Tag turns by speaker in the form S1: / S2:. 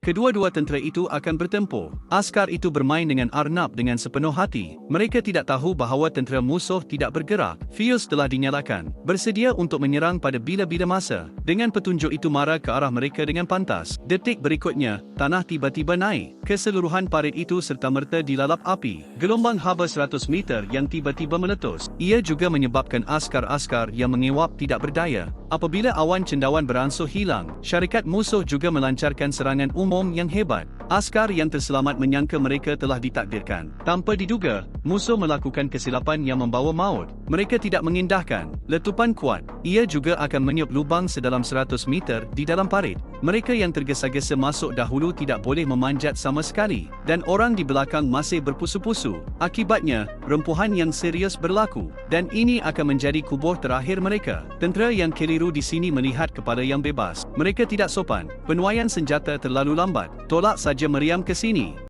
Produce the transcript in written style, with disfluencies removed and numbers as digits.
S1: Kedua-dua tentera itu akan bertempur. Askar itu bermain dengan Arnab dengan sepenuh hati. Mereka tidak tahu bahawa tentera musuh tidak bergerak. Fuse telah dinyalakan, bersedia untuk menyerang pada bila-bila masa. Dengan petunjuk itu marah ke arah mereka dengan pantas. Detik berikutnya, tanah tiba-tiba naik. Keseluruhan parit itu serta-merta dilalap api. Gelombang haba 100 meter yang tiba-tiba meletus. Ia juga menyebabkan askar-askar yang mengewap tidak berdaya. Apabila awan cendawan beransur hilang, syarikat musuh juga melancarkan serangan umum yang hebat. Askar yang terselamat menyangka mereka telah ditakdirkan. Tanpa diduga, musuh melakukan kesilapan yang membawa maut. Mereka tidak mengindahkan letupan kuat. Ia juga akan meniup lubang sedalam 100 meter di dalam parit. Mereka yang tergesa-gesa masuk dahulu tidak boleh memanjat sama sekali, dan orang di belakang masih berpusu-pusu. Akibatnya, rempuhan yang serius berlaku, dan ini akan menjadi kubur terakhir mereka. Tentera yang keliru di sini melihat kepada yang bebas. Mereka tidak sopan. Penuaian senjata terlalu lambat. Tolak saja meriam ke sini.